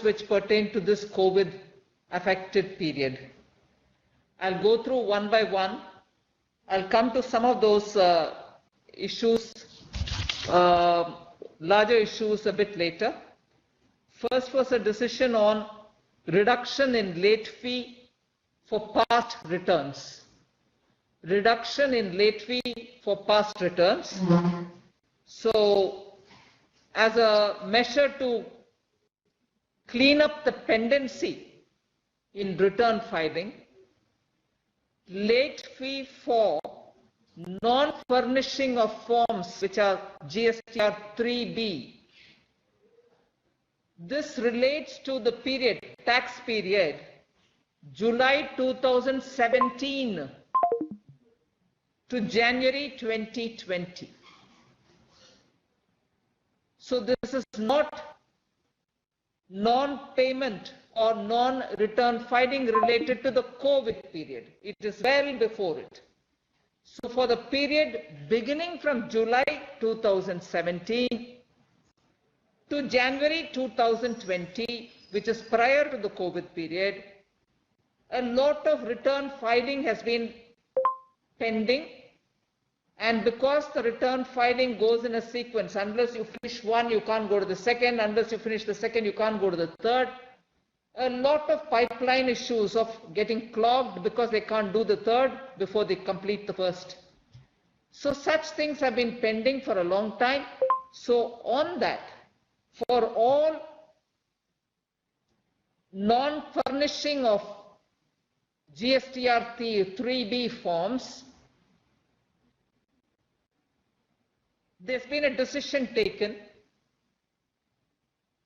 which pertain to this COVID affected period. I'll go through one by one. I'll come to some of those issues, larger issues a bit later. First was a decision on reduction in late fee for past returns. Reduction in late fee for past returns. So, as a measure to clean up the pendency in return filing, late fee for non-furnishing of forms, which are GSTR 3B. This relates to the period, tax period, July 2017 to January 2020. So this is not non-payment or non-return filing related to the COVID period. It is well before it. So for the period beginning from July 2017 to January 2020, which is prior to the COVID period, a lot of return filing has been pending. And because the return filing goes in a sequence, unless you finish one, you can't go to the second. Unless you finish the second, you can't go to the third. A lot of pipeline issues of getting clogged because they can't do the third before they complete the first. So such things have been pending for a long time. So on that, for all non-furnishing of GSTR 3B forms, there's been a decision taken,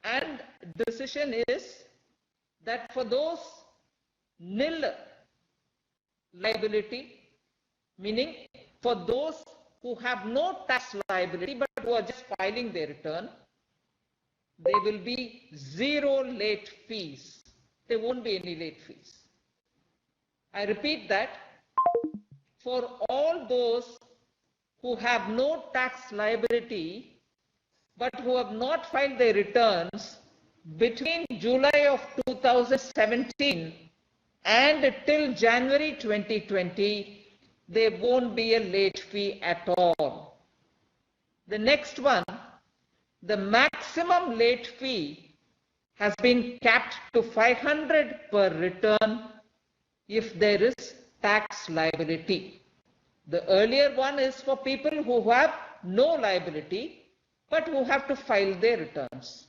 and decision is that for those nil liability, meaning for those who have no tax liability but who are just filing their return, there will be zero late fees. There won't be any late fees. I repeat that, for all those who have no tax liability but who have not filed their returns between July of 2017 and till January 2020, there won't be a late fee at all. The next one, the maximum late fee has been capped to 500 per return if there is tax liability. The earlier one is for people who have no liability but who have to file their returns.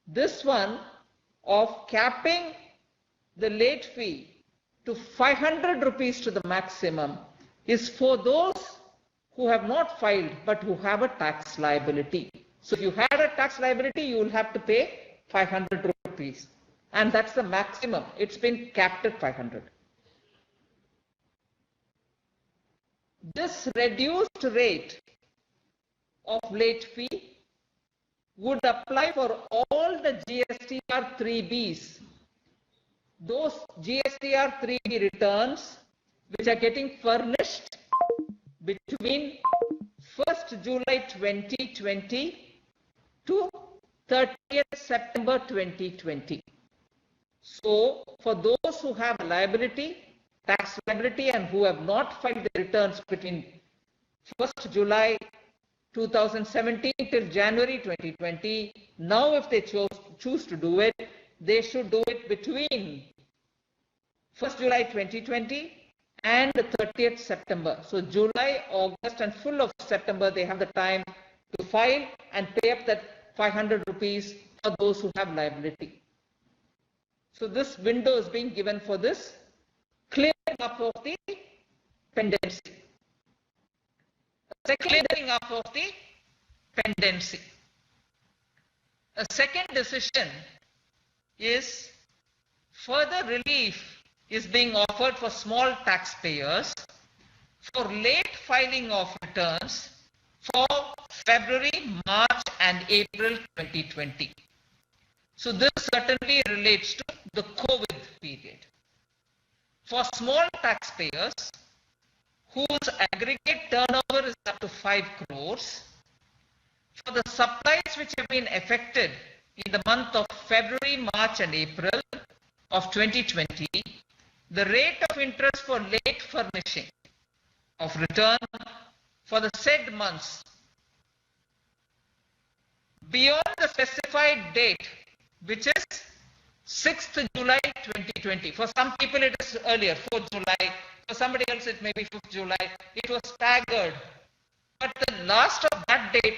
This one of capping the late fee to 500 rupees to the maximum is for those who have not filed but who have a tax liability. So if you had a tax liability, you will have to pay 500 rupees, and that's the maximum. It's been capped at 500. This reduced rate of late fee would apply for all the GSTR 3Bs. Those GSTR 3B returns which are getting furnished between 1st July 2020 to 30th September 2020. So for those who have liability, tax liability, and who have not filed their returns between 1st July 2017 till January 2020, now if they choose to do it, they should do it between 1st July 2020 and 30th September. So July, August and full of September, they have the time to file and pay up that 500 rupees for those who have liability. So this window is being given for this clearing up of the pendency. Clearing up of the pendency. A second decision is further relief is being offered for small taxpayers for late filing of returns for February, March and April 2020. So this certainly relates to the COVID period. For small taxpayers whose aggregate turnover is up to 5 crores, for the supplies which have been affected in the month of February, March and April of 2020, the rate of interest for late furnishing of return for the said months beyond the specified date, which is 6th July 2020. For some people it is earlier, 4th July. For somebody else it may be 5th July. It was staggered. But the last of that date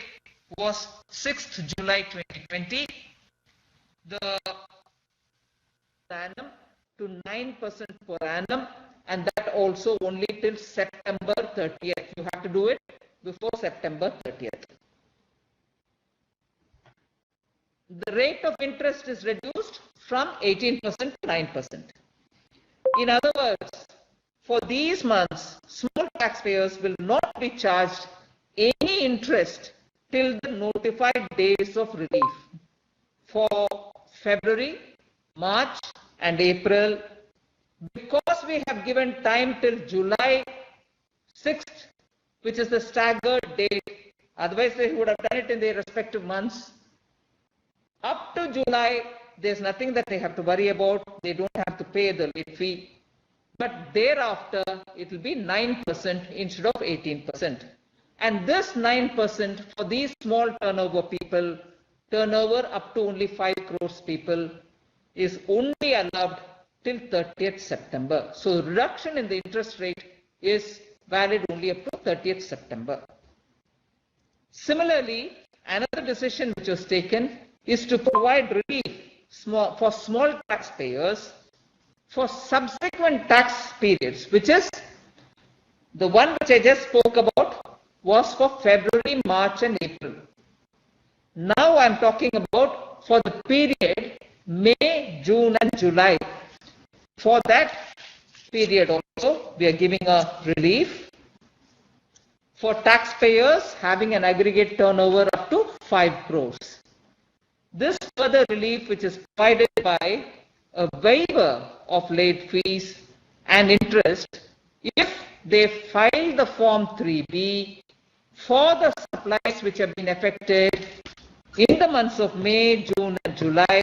was 6th July 2020. The annum to 9% per annum, and that also only till September 30th. You have to do it before September 30th. The rate of interest is reduced from 18% to 9%. In other words, for these months, small taxpayers will not be charged any interest till the notified days of relief. For February, March and April, because we have given time till July 6th, which is the staggered date, otherwise they would have done it in their respective months. Up to July, there's nothing that they have to worry about. They don't have to pay the late fee. But thereafter, it will be 9% instead of 18%. And this 9% for these small turnover people, turnover up to only 5 crores people, is only allowed till 30th September. So reduction in the interest rate is valid only up to 30th September. Similarly, another decision which was taken is to provide relief for small taxpayers for subsequent tax periods, which is the one which I just spoke about was for February, March and April. Now I am talking about for the period May, June and July. For that period also we are giving a relief for taxpayers having an aggregate turnover up to 5 crores. This further relief, which is provided by a waiver of late fees and interest if they file the Form 3B for the supplies which have been affected in the months of May, June and July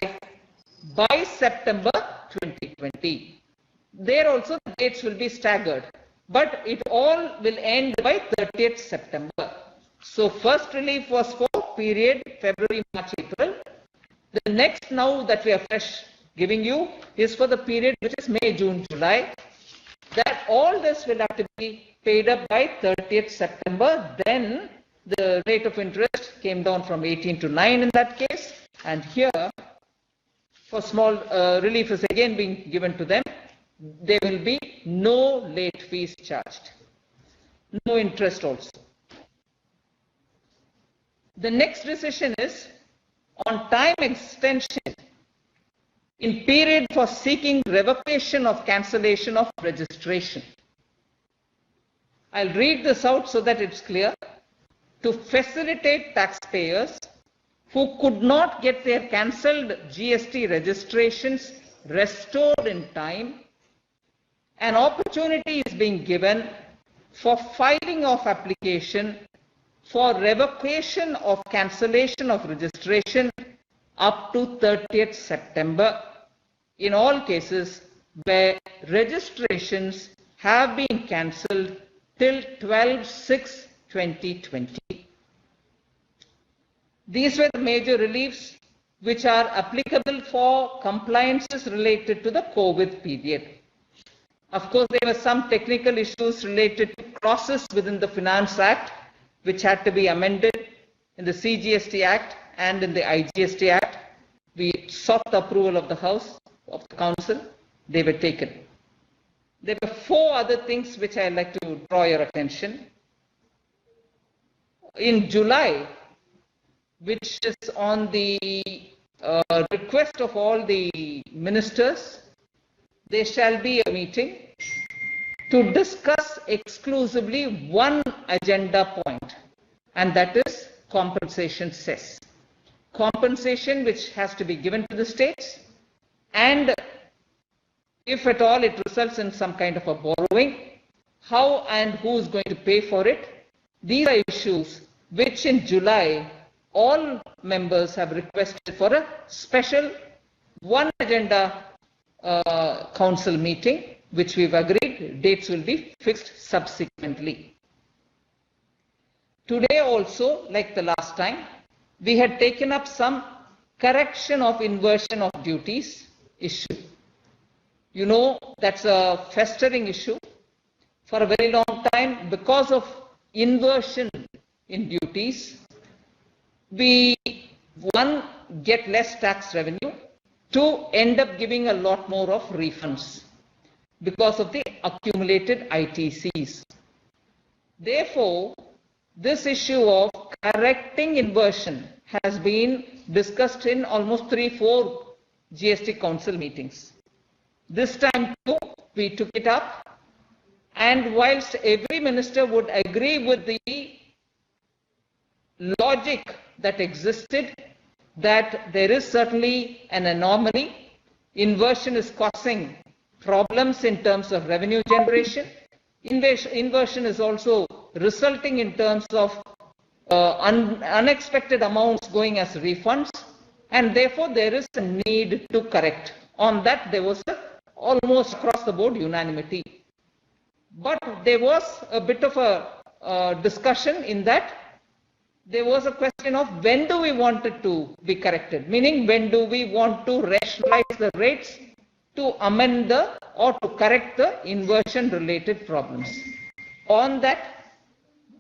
by September 2020. There also the dates will be staggered, but it all will end by 30th September. So first relief was for period February, March, April. The next now that we are fresh giving you is for the period which is May, June, July. That all this will have to be paid up by 30th September. Then the rate of interest came down from 18 to 9 in that case. And here for small relief is again being given to them. There will be no late fees charged. No interest also. The next decision is on time extension in period for seeking revocation of cancellation of registration. I'll read this out so that it's clear. To facilitate taxpayers who could not get their cancelled GST registrations restored in time, an opportunity is being given for filing of application for revocation of cancellation of registration up to 30th September in all cases where registrations have been cancelled till 12/6/2020. These were the major reliefs which are applicable for compliances related to the COVID period. Of course, there were some technical issues related to clauses within the Finance Act which had to be amended in the CGST Act and in the IGST Act. We sought the approval of the House, of the Council. They were taken. There were 4 other things which I'd like to draw your attention. In July, which is on the request of all the ministers, there shall be a meeting to discuss exclusively one agenda point, and that is compensation cess. Compensation which has to be given to the states, and if at all it results in some kind of a borrowing, how and who is going to pay for it. These are issues which in July all members have requested for a special one agenda council meeting, which we've agreed. Dates will be fixed subsequently. Today also, like the last time, we had taken up some correction of inversion of duties issue. You know, that's a festering issue for a very long time. Because of inversion in duties, we, one, get less tax revenue, two, end up giving a lot more of refunds because of the accumulated ITCs. Therefore, this issue of correcting inversion has been discussed in almost 3-4 GST Council meetings. This time too, we took it up, and whilst every minister would agree with the logic that existed, that there is certainly an anomaly, inversion is causing problems in terms of revenue generation, inversion is also resulting in terms of unexpected amounts going as refunds, and therefore there is a need to correct. On that there was almost across the board unanimity. But there was a bit of a discussion in that there was a question of when do we want it to be corrected, meaning when do we want to rationalize the rates to amend the or to correct the inversion related problems. On that,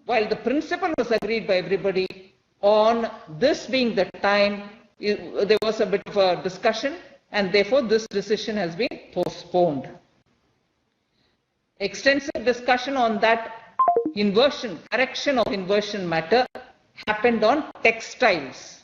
while the principle was agreed by everybody, on this being the time, there was a bit of a discussion, and therefore this decision has been postponed. Extensive discussion on that inversion, correction of inversion matter happened on textiles.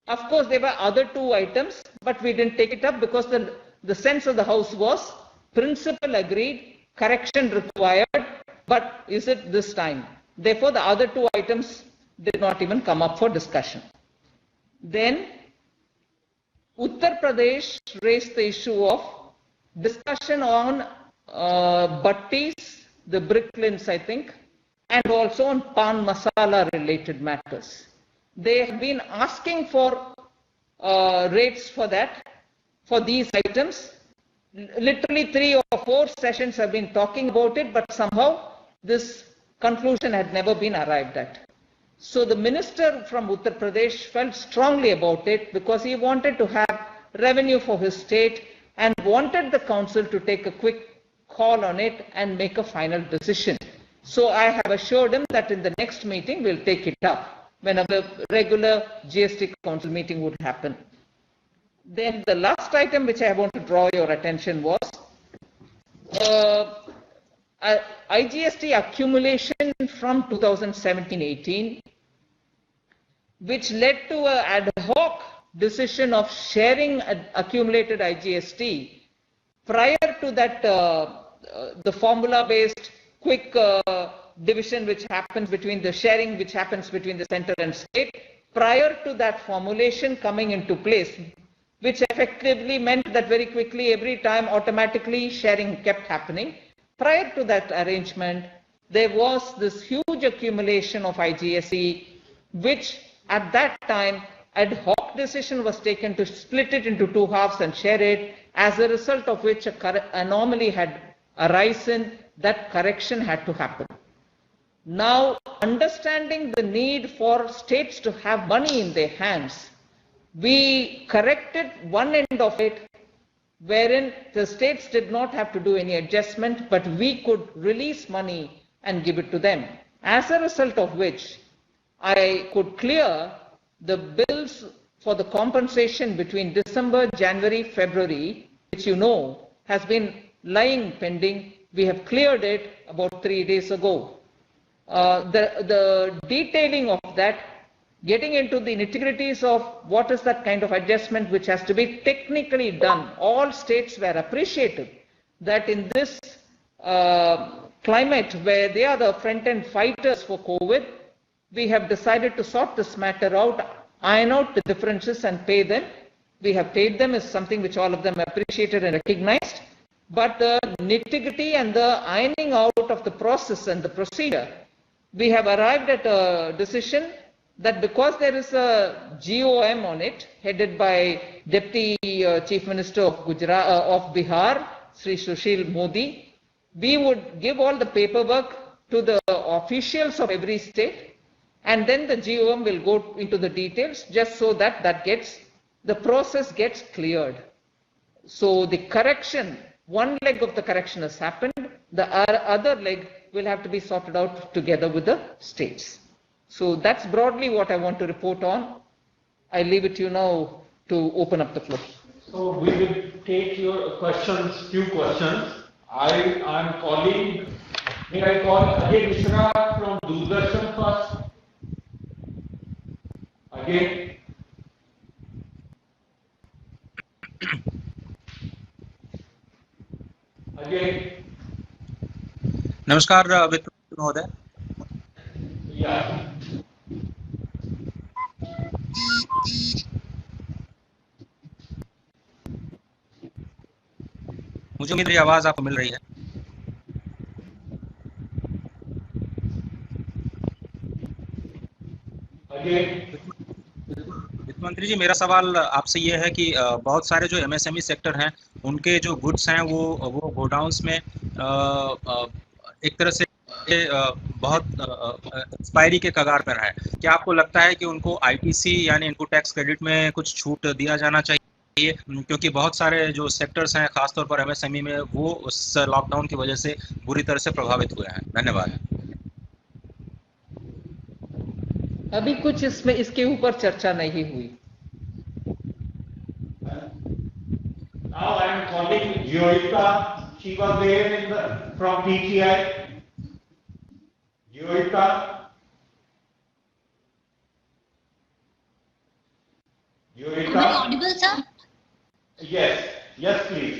Of course, there were other two items, but we didn't take it up because the sense of the House was principle agreed, correction required, but is it this time? Therefore, the other two items did not even come up for discussion. Then, Uttar Pradesh raised the issue of discussion on butties, the bricklins, I think, and also on pan masala related matters. They have been asking for rates for that, for these items. Literally 3 or 4 sessions have been talking about it, but somehow this conclusion had never been arrived at. So the minister from Uttar Pradesh felt strongly about it because he wanted to have revenue for his state and wanted the council to take a quick call on it and make a final decision. So I have assured him that in the next meeting we'll take it up when a regular GST council meeting would happen. Then the last item which I want to draw your attention was IGST accumulation from 2017-18, which led to an ad hoc decision of sharing accumulated IGST. Prior to that, the formula-based quick division which happens between the sharing which happens between the center and state, prior to that formulation coming into place, which effectively meant that very quickly every time automatically sharing kept happening. Prior to that arrangement, there was this huge accumulation of IGST, which at that time ad hoc decision was taken to split it into 2 halves and share it, as a result of which an anomaly had arisen. That correction had to happen. Now, understanding the need for states to have money in their hands, we corrected one end of it, wherein the states did not have to do any adjustment, but we could release money and give it to them. As a result of which, I could clear the bills for the compensation between December, January, February, which you know has been lying pending. We have cleared it about 3 days ago. The detailing of that, getting into the nitty-gritties of what is that kind of adjustment which has to be technically done. All states were appreciative that in this climate where they are the front-end fighters for COVID, we have decided to sort this matter out, iron out the differences and pay them. We have paid them is something which all of them appreciated and recognized. But the nitty-gritty and the ironing out of the process and the procedure, we have arrived at a decision that because there is a GOM on it, headed by Deputy Chief Minister of Gujarat, of Bihar, Sri Sushil Modi, we would give all the paperwork to the officials of every state, and then the GOM will go into the details just so that the process gets cleared. So the correction, one leg of the correction has happened, the other leg will have to be sorted out together with the states. So that's broadly what I want to report on. I leave it to you now to open up the floor. So we will take your questions, few questions. I am calling, may I call Ajay Mishra from Doordarshan first? Again. Again. नमस्कार वित्त महोदय। मुझे मेरी आवाज आपको मिल रही है? वित्त मंत्री जी, मेरा सवाल आपसे ये है कि बहुत सारे जो एमएसएमई सेक्टर हैं उनके जो गुड्स हैं वो गोडाउन्स में एक तरह से बहुत एक्सपायरी के कगार पर है। क्या आपको लगता है कि उनको आईटीसी यानी इनको टैक्स क्रेडिट में कुछ छूट दिया जाना चाहिए, क्योंकि बहुत सारे जो सेक्टर्स हैं खासतौर पर एमएसएमई में वो उस लॉकडाउन की वजह से बुरी तरह से प्रभावित हुए हैं? धन्यवाद। अभी कुछ इसके ऊपर चर्चा नहीं हुई। Now I am calling Joyita. She was there from PTI. Joyita. Am I audible, sir? Yes. Yes, please.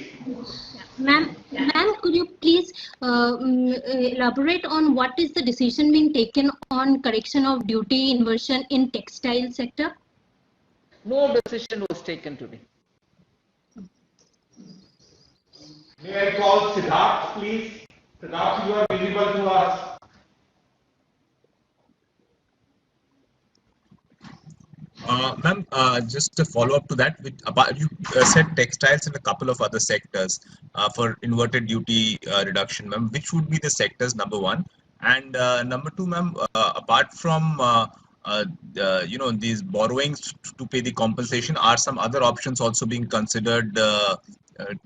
Ma'am, could you please elaborate on what is the decision being taken on correction of duty inversion in textile sector? No decision was taken today. May I call Siddharth, please? Siddharth, you are visible to us. Ma'am, just a follow up to that, you said textiles and a couple of other sectors for inverted duty reduction, ma'am. Which would be the sectors, number one? And number two, ma'am, apart from these borrowings to pay the compensation, are some other options also being considered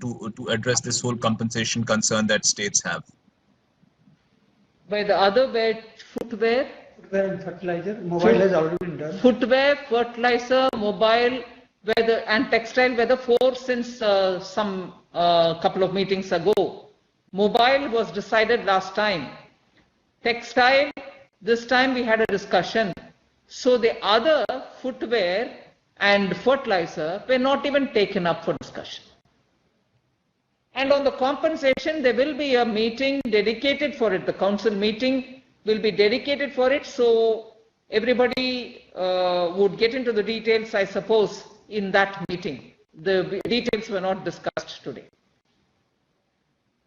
to address this whole compensation concern that states have? By the other way, footwear. Footwear and fertilizer, mobile has already been done. Footwear, fertilizer, mobile, and textile were the four since some couple of meetings ago. Mobile was decided last time. Textile, this time we had a discussion. So the other footwear and fertilizer were not even taken up for discussion. And on the compensation, there will be a meeting dedicated for it. The council meeting will be dedicated for it, so everybody would get into the details, I suppose, in that meeting. The details were not discussed today.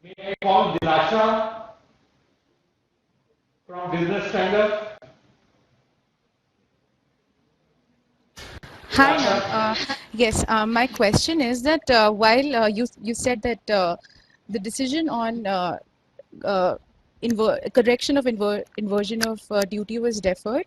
May I call Dilasha from Business Standard? Hi, ma'am. Yes, my question is that while you said that the decision on correction of inversion of duty was deferred,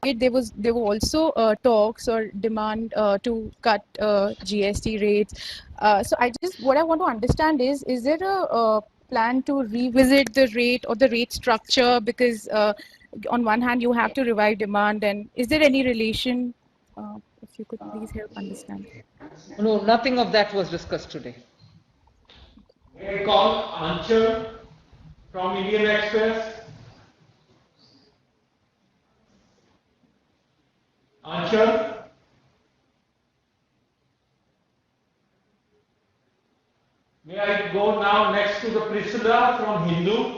there were also talks or demand to cut GST rates. So what I want to understand is there a plan to revisit the rate or the rate structure, because on one hand you have to revive demand, and is there any relation? If you could please help understand. No, nothing of that was discussed today. May I call Anchal from Indian Express? Anchal? May I go now next to the Priscilla from Hindu?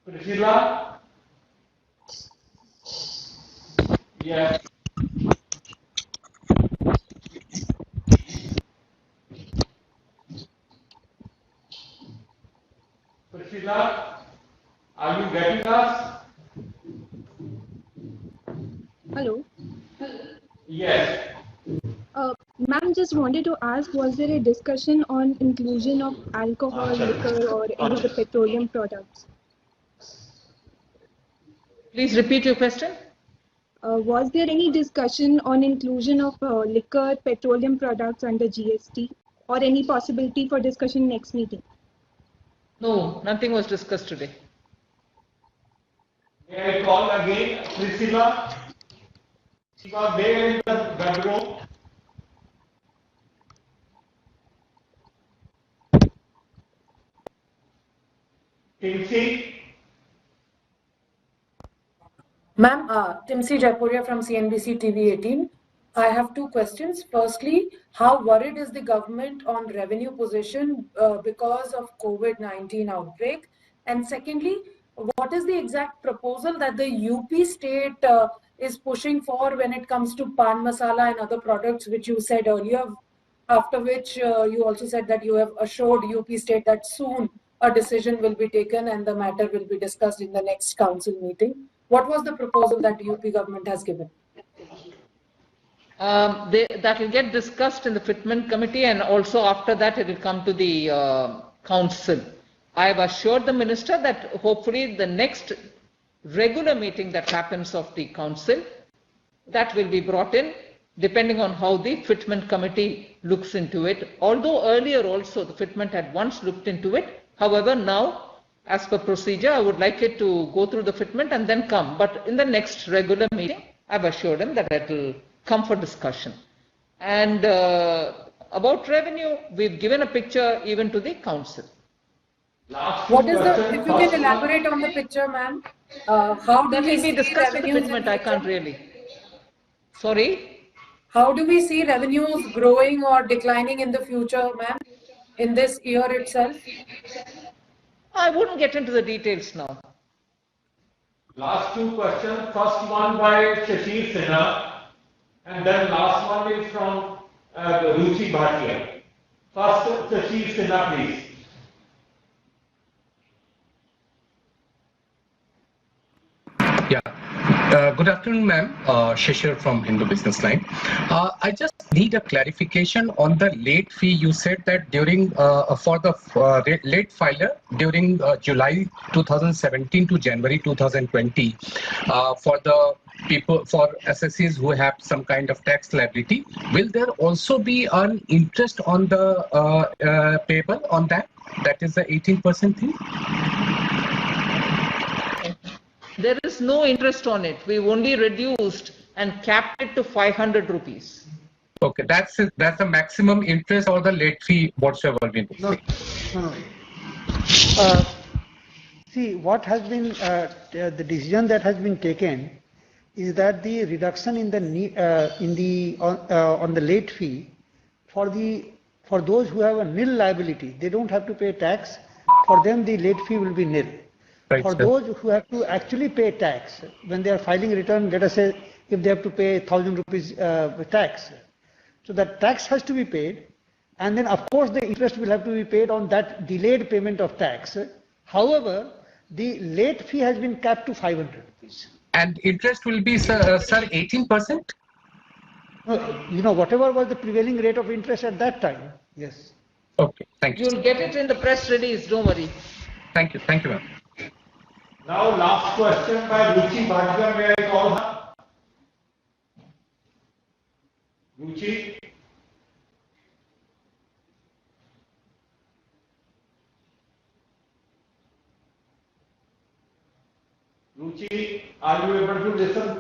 Priscilla? Yes. Hello. Yes. Ma'am, just wanted to ask, was there a discussion on inclusion of alcohol, liquor, or any of the petroleum products? Please repeat your question. Was there any discussion on inclusion of liquor, petroleum products under GST, or any possibility for discussion next meeting? No, nothing was discussed today. May I call again Priscilla? She was there in the bedroom. Timsi? Ma'am, Timsi Jaipuria from CNBC TV 18. I have two questions. Firstly, how worried is the government on revenue position because of COVID-19 outbreak? And secondly, what is the exact proposal that the UP state is pushing for when it comes to pan masala and other products, which you said earlier, after which you also said that you have assured UP state that soon a decision will be taken and the matter will be discussed in the next council meeting. What was the proposal that UP government has given? That will get discussed in the fitment committee, and also after that it will come to the council. I have assured the minister that hopefully the next regular meeting that happens of the council, that will be brought in depending on how the fitment committee looks into it. Although earlier also the fitment had once looked into it. However, now as per procedure, I would like it to go through the fitment and then come. But in the next regular meeting, I've assured him that it will come for discussion. And about revenue, we've given a picture even to the council. What is the, if you can elaborate on the picture, ma'am, how do we see discussed with the fitment? I can't really. Sorry? How do we see revenues growing or declining in the future, ma'am, in this year itself? I wouldn't get into the details now. Last two questions. First one by Shashir Sinha, and then last one is from Ruchi Bhatia. First, Shashir Sinha, please. Yeah. Good afternoon, ma'am. Shishir from Hindu Business Line. I just need a clarification on the late fee. You said that during for the late filer during July 2017 to January 2020 for the people, for assessees who have some kind of tax liability, will there also be an interest on the payable on that? That is the 18% fee? There is no interest on it. We've only reduced and capped it to 500 rupees. Okay, that's the maximum interest or the late fee whatsoever we do. No. See, what has been the decision that has been taken is that the reduction in the on the late fee for those who have a nil liability, they don't have to pay tax. For them, the late fee will be nil. Right, for sir. those who have to actually pay tax, when they are filing return, let us say if they have to pay 1,000 rupees tax, so that tax has to be paid, and then of course the interest will have to be paid on that delayed payment of tax. However, the late fee has been capped to 500 rupees. And interest will be, sir, 18%? You know, whatever was the prevailing rate of interest at that time. Yes. Okay, thank you. You'll get it in the press release, don't worry. Thank you, ma'am. Now, last question by Ruchi Bhatia. May I call her? Ruchi? Ruchi, are you able to listen?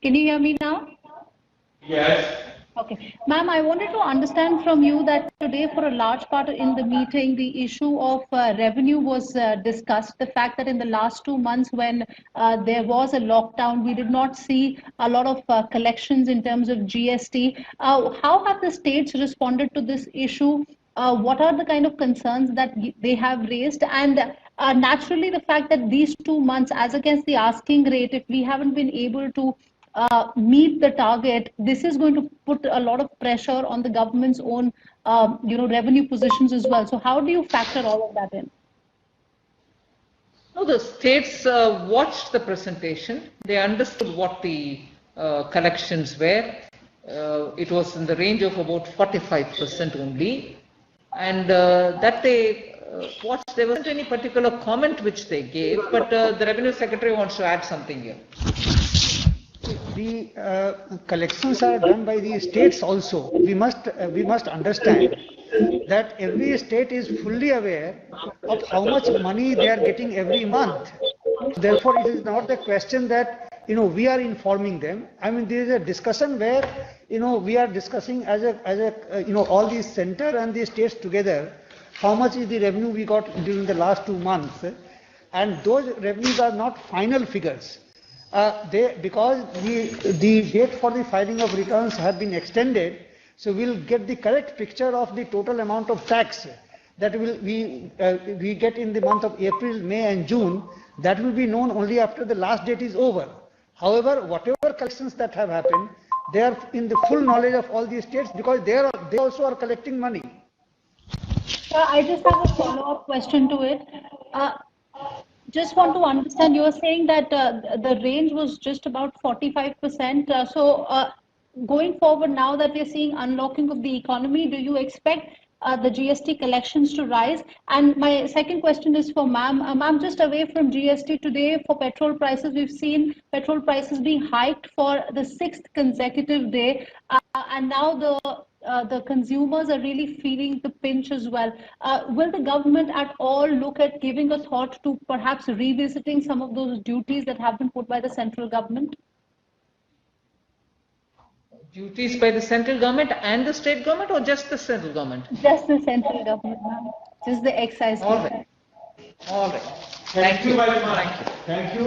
Can you hear me now? Yes. Okay. Ma'am, I wanted to understand from you that today for a large part in the meeting, the issue of revenue was discussed. The fact that in the last 2 months when there was a lockdown, we did not see a lot of collections in terms of GST. How have the states responded to this issue? What are the kind of concerns that they have raised? And naturally, the fact that these 2 months, as against the asking rate, if we haven't been able to meet the target, this is going to put a lot of pressure on the government's own, revenue positions as well. So how do you factor all of that in? No, the states watched the presentation. They understood what the collections were. It was in the range of about 45% only. And that they watched, there wasn't any particular comment which they gave, but the Revenue Secretary wants to add something here. The collections are done by the states also. We must understand that every state is fully aware of how much money they are getting every month. Therefore, it is not the question that we are informing them. I mean, there is a discussion where we are discussing as a all the center and the states together how much is the revenue we got during the last 2 months, and those revenues are not final figures. Because the date for the filing of returns have been extended, so we'll get the correct picture of the total amount of tax that we get in the month of April, May and June. That will be known only after the last date is over. However, whatever collections that have happened, they are in the full knowledge of all these states because they also are collecting money. I just have a follow-up question to it. Just want to understand, you were saying that the range was just about 45%. So going forward, now that we're seeing unlocking of the economy, do you expect the GST collections to rise? And my second question is for ma'am. Ma'am, just away from GST today, for petrol prices, we've seen petrol prices being hiked for the 6th consecutive day. And now the consumers are really feeling the pinch as well. Will the government at all look at giving a thought to perhaps revisiting some of those duties that have been put by the central government? Duties by the central government and the state government, or just the central government? Just the central government, ma'am. Just the excise. All right. All right. Thank you very much. Thank you.